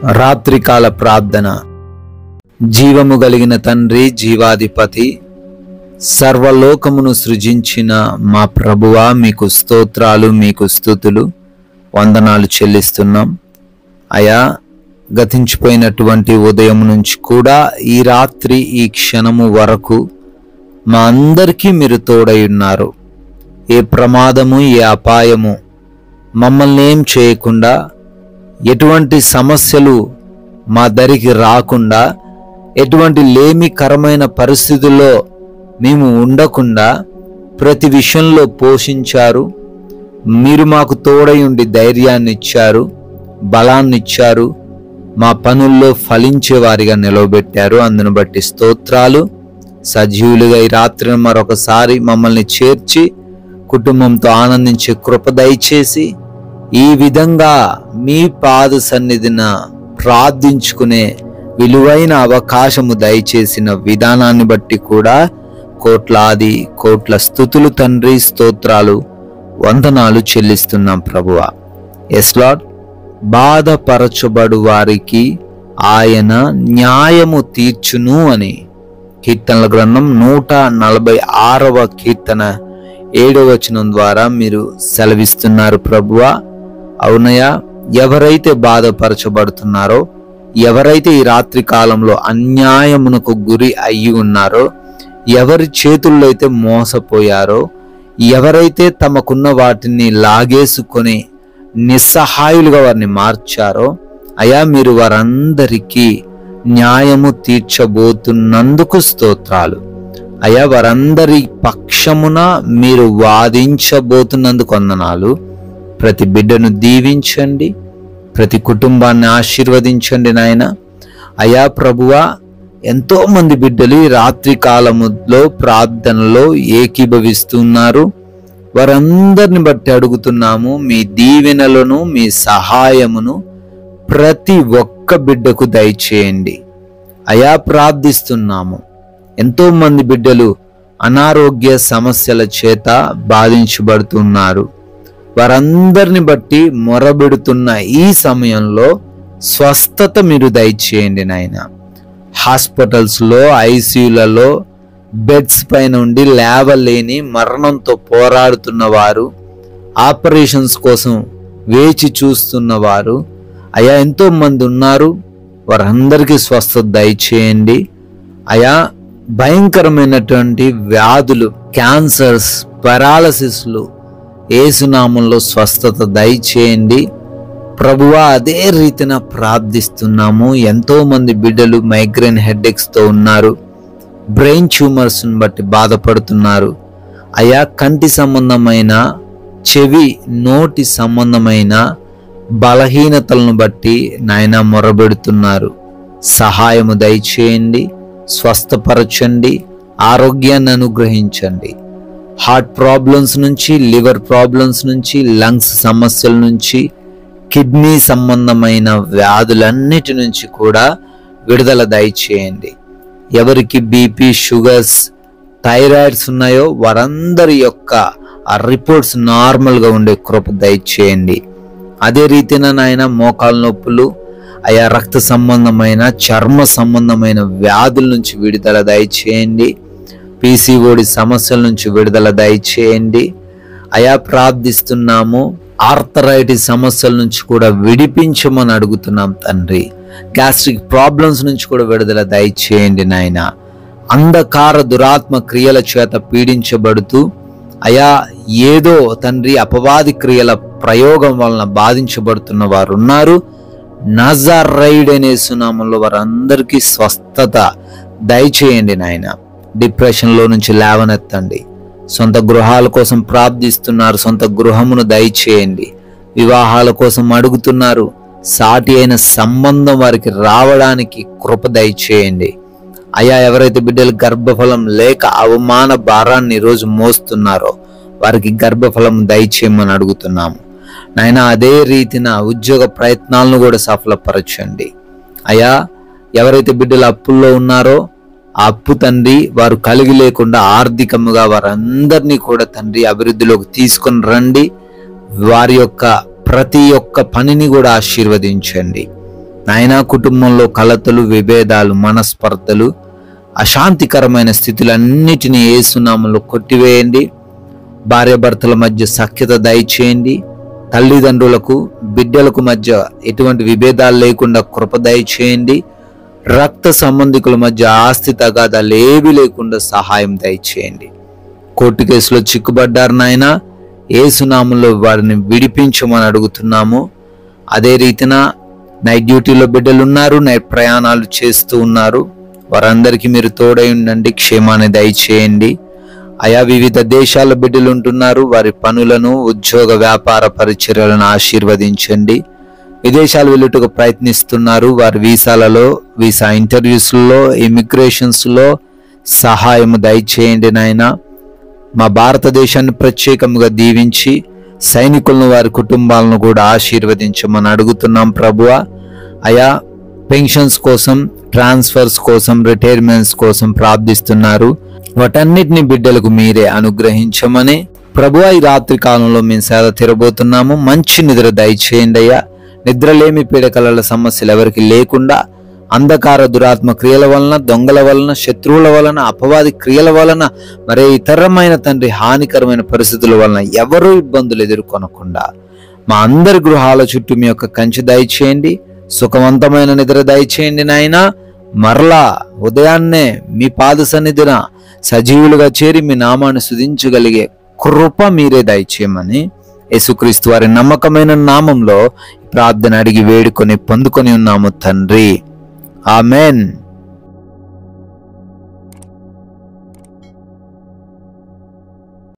రాత్రికాల ప్రార్థన. జీవము కలిగిన తండ్రి, జీవాధిపతి, సర్వలోకమును సృజించిన మా ప్రభువా, మీకు స్తోత్రాలు, మీకు స్తుతులు, వందనాలు చెల్లిస్తున్నాం. అయా, గతించిపోయినటువంటి ఉదయం నుంచి కూడా ఈ రాత్రి, ఈ క్షణము వరకు మా అందరికీ మీరు తోడై ఉన్నారు. ఏ ప్రమాదము, ఏ అపాయము మమ్మల్ని ఏం చేయకుండా, ఎటువంటి సమస్యలు మా దరికి రాకుండా, ఎటువంటి లేమికరమైన పరిస్థితుల్లో మేము ఉండకుండా ప్రతి విషయంలో పోషించారు. మీరు మాకు తోడై ఉండి ధైర్యాన్ని ఇచ్చారు, బలాన్ని ఇచ్చారు, మా పనుల్లో ఫలించే వారిగా నిలవబెట్టారు. అందును బట్టి స్తోత్రాలు. సజీవులుగా ఈ రాత్రిని మరొకసారి మమ్మల్ని చేర్చి కుటుంబంతో ఆనందించే కృప దయచేసి, ఈ విధంగా మీ పాద సన్నిధిన ప్రార్థించుకునే విలువైన అవకాశము దయచేసిన విధానాన్ని బట్టి కూడా కోట్లాది కోట్ల స్తుతులు తండ్రి, స్తోత్రాలు, వందనాలు చెల్లిస్తున్నాం ప్రభువా. Yes lord. బాధపరచబడు వారికి ఆయన న్యాయము తీర్చును అని కీర్తనల గ్రంథం 146వ కీర్తన 7వ వచనం ద్వారా మీరు సెలవిస్తున్నారు ప్రభువా. అవునయ్యా, ఎవరైతే బాధపరచబడుతున్నారో, ఎవరైతే ఈ రాత్రి కాలంలో అన్యాయమునకు గురి అయ్యి ఉన్నారో, ఎవరి చేతుల్లో అయితే మోసపోయారో, ఎవరైతే తమకున్న వాటిని లాగేసుకొని నిస్సహాయులుగా వారిని మార్చారో, అయా, మీరు వారందరికీ న్యాయము తీర్చబోతున్నందుకు స్తోత్రాలు. అయా, వారందరి పక్షమున మీరు వాదించబోతున్నందుకు వందనాలు. ప్రతి బిడ్డను దీవించండి, ప్రతి కుటుంబాన్ని ఆశీర్వదించండి నాయన. అయా ప్రభువా, ఎంతో మంది బిడ్డలు ఈ రాత్రి కాలములో ప్రార్థనలో ఏకీభవిస్తున్నారు. వారందరిని బట్టి అడుగుతున్నాము, మీ దీవెనలను, మీ సహాయమును ప్రతి ఒక్క బిడ్డకు దయచేయండి. అయా, ప్రార్థిస్తున్నాము. ఎంతో మంది బిడ్డలు అనారోగ్య సమస్యల చేత బాధించబడుతున్నారు. వారందరిని బట్టి మొరబెడుతున్న ఈ సమయంలో స్వస్థత మీరు దయచేయండి నాయన. హాస్పిటల్స్లో, ఐసీయూలలో బెడ్స్ పైన ఉండి లేవలేని మరణంతో పోరాడుతున్న వారు, ఆపరేషన్స్ కోసం వేచి చూస్తున్న వారు, అయా, ఎంతో మంది ఉన్నారు. వారందరికీ స్వస్థత దయచేయండి. అయా, భయంకరమైనటువంటి వ్యాధులు, క్యాన్సర్స్, పెరాలసిస్లు, యేసునామంలో స్వస్థత దయచేయండి ప్రభువా. అదే రీతిన ప్రార్థిస్తున్నాము. ఎంతో మంది బిడ్డలు మైగ్రేన్ హెడేక్స్తో ఉన్నారు, బ్రెయిన్ ట్యూమర్స్ని బట్టి బాధపడుతున్నారు. అయా, కంటి సంబంధమైన, చెవి, నోటి సంబంధమైన బలహీనతలను బట్టి నాయన మొరబెడుతున్నారు. సహాయము దయచేయండి, స్వస్థపరచండి, ఆరోగ్యాన్ని అనుగ్రహించండి. హార్ట్ ప్రాబ్లమ్స్ నుంచి, లివర్ ప్రాబ్లమ్స్ నుంచి, లంగ్స్ సమస్యల నుంచి, కిడ్నీ సంబంధమైన వ్యాధులన్నిటి నుంచి కూడా విడుదల దయచేయండి. ఎవరికి బీపీ, షుగర్స్, థైరాయిడ్స్ ఉన్నాయో వారందరి యొక్క ఆ రిపోర్ట్స్ నార్మల్గా ఉండే కృప దయచేయండి. అదే రీతిన నాయన మోకాలు నొప్పులు, అయా, రక్త సంబంధమైన, చర్మ సంబంధమైన వ్యాధుల నుంచి విడుదల దయచేయండి. పీసీఓడి సమస్యల నుంచి విడుదల దయచేయండి. అయా, ప్రార్థిస్తున్నాము. ఆర్థరైటిస్ సమస్యల నుంచి కూడా విడిపించమని అడుగుతున్నాం తండ్రి. గ్యాస్ట్రిక్ ప్రాబ్లమ్స్ నుంచి కూడా విడుదల దయచేయండి నాయన. అంధకార దురాత్మ క్రియల చేత పీడించబడుతూ, అయా, ఏదో తండ్రి అపవాది క్రియల ప్రయోగం వలన బాధించబడుతున్న వారు ఉన్నారు. నజరేయుడైన యేసు నామములో వారందరికీ స్వస్థత దయచేయండి నాయన. డిప్రెషన్లో నుంచి లేవనెత్తండి. సొంత గృహాల కోసం ప్రార్థిస్తున్నారు, సొంత గృహమును దయచేయండి. వివాహాల కోసం అడుగుతున్నారు, సాటి అయిన సంబంధం వారికి రావడానికి కృప దయచేయండి. అయా, ఎవరైతే బిడ్డలు గర్భఫలం లేక అవమాన భారాన్ని ఈరోజు మోస్తున్నారో వారికి గర్భఫలం దయచేయమని అడుగుతున్నాము నాయన. అదే రీతిన ఉద్యోగ ప్రయత్నాలను కూడా సఫలపరచండి. అయా, ఎవరైతే బిడ్డలు అప్పుల్లో ఉన్నారో ఆ అప్పు తండ్రి వారు కలిగి లేకుండా ఆర్థికముగా వారందరినీ కూడా తండ్రి అభివృద్ధిలోకి తీసుకొని రండి. వారి యొక్క ప్రతి ఒక్క పనిని కూడా ఆశీర్వదించండి. నాయనా కుటుంబంలో కలతలు, విభేదాలు, మనస్పర్ధలు, అశాంతికరమైన స్థితులన్నిటినీ యేసు నామములో కొట్టివేయండి. భార్యాభర్తల మధ్య సఖ్యత దయచేయండి. తల్లిదండ్రులకు బిడ్డలకు మధ్య ఎటువంటి విభేదాలు లేకుండా కృప దయచేయండి. రక్త సంబంధికుల మధ్య ఆస్తి తగాదాలు ఏవి లేకుండా సహాయం దయచేయండి. కోర్టు కేసులో చిక్కుబడ్డారు నాయన, యేసు నామములో వారిని విడిపించమని అడుగుతున్నాము. అదే రీతిన నైట్ డ్యూటీలో బిడ్డలు ఉన్నారు, నైట్ ప్రయాణాలు చేస్తూ ఉన్నారు. వారందరికీ మీరు తోడై ఉండండి, క్షేమాన్ని దయచేయండి. ఆయా వివిధ దేశాల బిడ్డలు ఉంటున్నారు, వారి పనులను, ఉద్యోగ వ్యాపార పరిచర్యలను ఆశీర్వదించండి. విదేశాలు వెళ్ళుటకు ప్రయత్నిస్తున్నారు, వారి వీసా ఇంటర్వ్యూస్లో, ఇమిగ్రేషన్స్లో సహాయము దయచేయండి నాయన. మా భారతదేశాన్ని ప్రత్యేకంగా దీవించి సైనికులను, వారి కుటుంబాలను కూడా ఆశీర్వదించమని అడుగుతున్నాం ప్రభువా. ఆయా పెన్షన్స్ కోసం, ట్రాన్స్ఫర్స్ కోసం, రిటైర్మెంట్స్ కోసం ప్రార్థిస్తున్నారు. వాటన్నిటిని బిడ్డలకు మీరే అనుగ్రహించమని ప్రభువా ఈ రాత్రి కాలంలో మేము సేద తీరబోతున్నాము. మంచి నిద్ర దయచేయండి అయ్యా. నిద్రలేమి, పీడకలల సమస్యలు ఎవరికి లేకుండా, అంధకార దురాత్మ క్రియల వలన, దొంగల వలన, శత్రువుల వలన, అపవాది క్రియల వలన, మరే ఇతరమైన తండ్రి హానికరమైన పరిస్థితుల వలన ఎవరూ ఇబ్బందులు ఎదుర్కొనకుండా మా అందరి గృహాల చుట్టూ మీ యొక్క కంచె దయచేయండి. సుఖవంతమైన నిద్ర దయచేయండి నాయన. మరలా ఉదయాన్నే మీ పాద సన్నిధిన సజీవులుగా చేరి మీ నామాన్ని స్తుతించగలిగే కృప మీరే దయచేయమని యేసుక్రీస్తు వారి నమ్మకమైన నామంలో ప్రార్థన అడిగి వేడుకొని పొందుకొని ఉన్నాము తండ్రి. ఆమెన్.